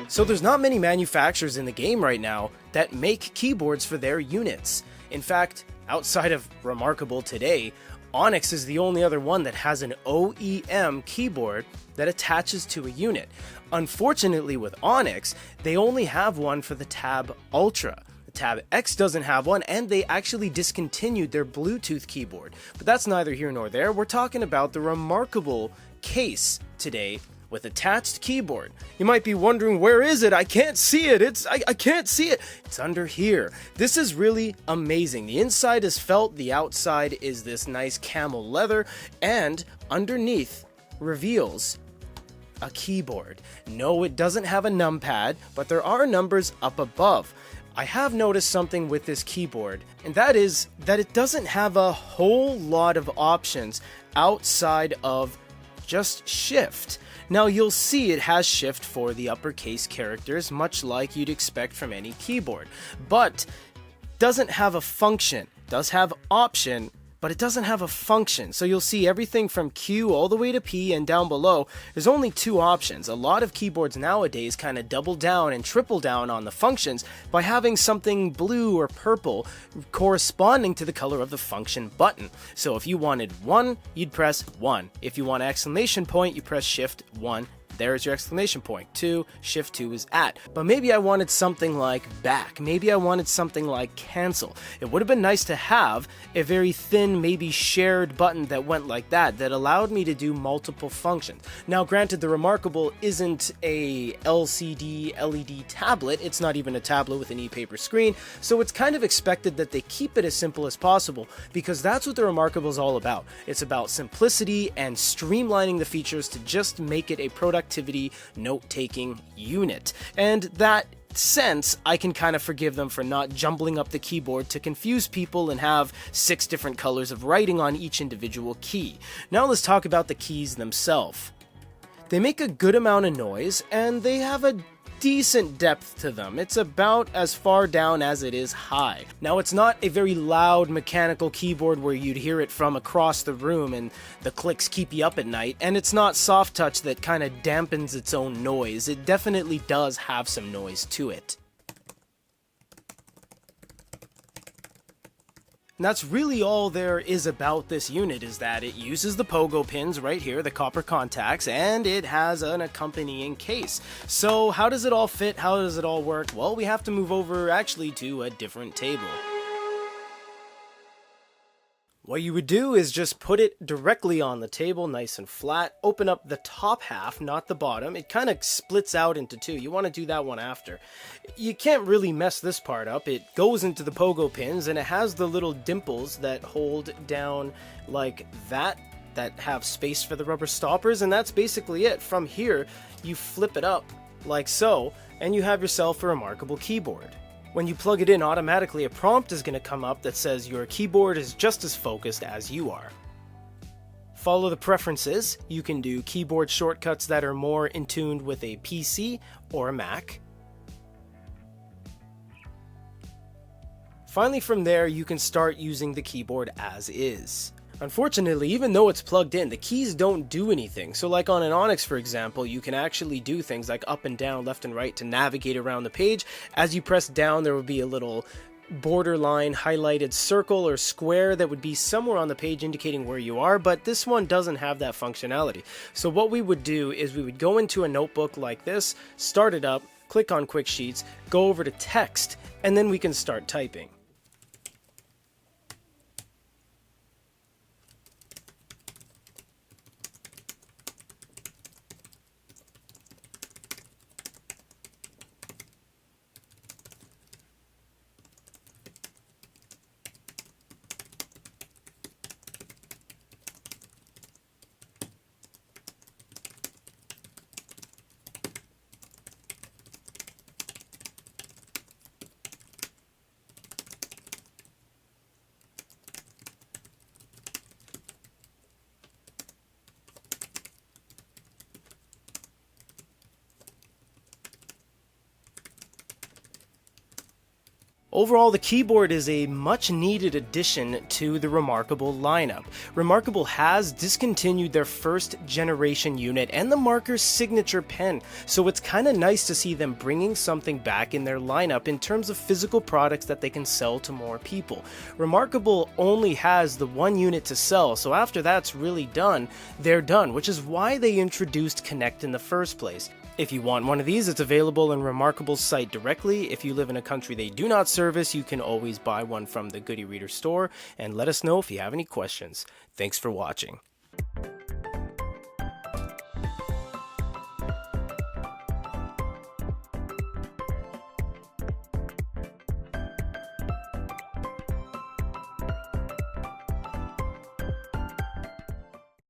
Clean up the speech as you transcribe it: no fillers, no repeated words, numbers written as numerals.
So there's not many manufacturers in the game right now that make keyboards for their units. In fact, outside of Remarkable today, Onyx is the only other one that has an OEM keyboard that attaches to a unit. Unfortunately with Onyx, they only have one for the Tab Ultra. The Tab X doesn't have one, and they actually discontinued their Bluetooth keyboard. But that's neither here nor there. We're talking about the Remarkable case today with attached keyboard. You might be wondering, where is it? I can't see it. I can't see it. It's under here. This is really amazing. The inside is felt, the outside is this nice camel leather, and underneath reveals a keyboard. No, it doesn't have a numpad, but there are numbers up above. I have noticed something with this keyboard, and that is that it doesn't have a whole lot of options outside of just shift. Now you'll see it has shift for the uppercase characters, much like you'd expect from any keyboard, but doesn't have a function. Does have option, but it doesn't have a function. So you'll see everything from Q all the way to P, and down below there's only two options. A lot of keyboards nowadays kind of double down and triple down on the functions by having something blue or purple corresponding to the color of the function button. So if you wanted 1, you'd press 1. If you want an exclamation point, you press shift 1. There's your exclamation point. 2, shift 2 is at. But maybe I wanted something like back. Maybe I wanted something like cancel. It would have been nice to have a very thin, maybe shared button that went like that allowed me to do multiple functions. Now granted, the Remarkable isn't a LCD LED tablet. It's not even a tablet with an e-paper screen. So it's kind of expected that they keep it as simple as possible, because that's what the Remarkable is all about. It's about simplicity and streamlining the features to just make it a productivity note-taking unit. And that sense, I can kind of forgive them for not jumbling up the keyboard to confuse people and have 6 different colors of writing on each individual key. Now let's talk about the keys themselves. They make a good amount of noise, and they have a decent depth to them. It's about as far down as it is high. Now it's not a very loud mechanical keyboard where you'd hear it from across the room and the clicks keep you up at night, and it's not soft touch that kind of dampens its own noise. It definitely does have some noise to it. And that's really all there is about this unit, is that it uses the pogo pins right here, the copper contacts, and it has an accompanying case. So how does it all fit? How does it all work? Well, we have to move over actually to a different table. What you would do is just put it directly on the table, nice and flat, open up the top half, not the bottom. It kind of splits out into 2. You want to do that one after. You can't really mess this part up. It goes into the pogo pins, and it has the little dimples that hold down like that have space for the rubber stoppers, and that's basically it. From here, you flip it up like so, and you have yourself a Remarkable keyboard. When you plug it in, automatically a prompt is going to come up that says your keyboard is just as focused as you are. Follow the preferences. You can do keyboard shortcuts that are more in tune with a PC or a Mac. Finally, from there, you can start using the keyboard as is. Unfortunately, even though it's plugged in, the keys don't do anything. So like on an Onyx, for example, you can actually do things like up and down, left and right to navigate around the page. As you press down, there will be a little borderline highlighted circle or square that would be somewhere on the page indicating where you are, but this one doesn't have that functionality. So what we would do is we would go into a notebook like this, start it up, click on Quick Sheets, go over to text, and then we can start typing. Overall, the keyboard is a much needed addition to the Remarkable lineup. Remarkable has discontinued their first generation unit and the Marker's signature pen, so it's kinda nice to see them bringing something back in their lineup in terms of physical products that they can sell to more people. Remarkable only has the one unit to sell, so after that's really done, they're done, which is why they introduced Connect in the first place. If you want one of these, it's available on Remarkable's site directly. If you live in a country they do not service, you can always buy one from the Goody Reader store, and let us know if you have any questions. Thanks for watching.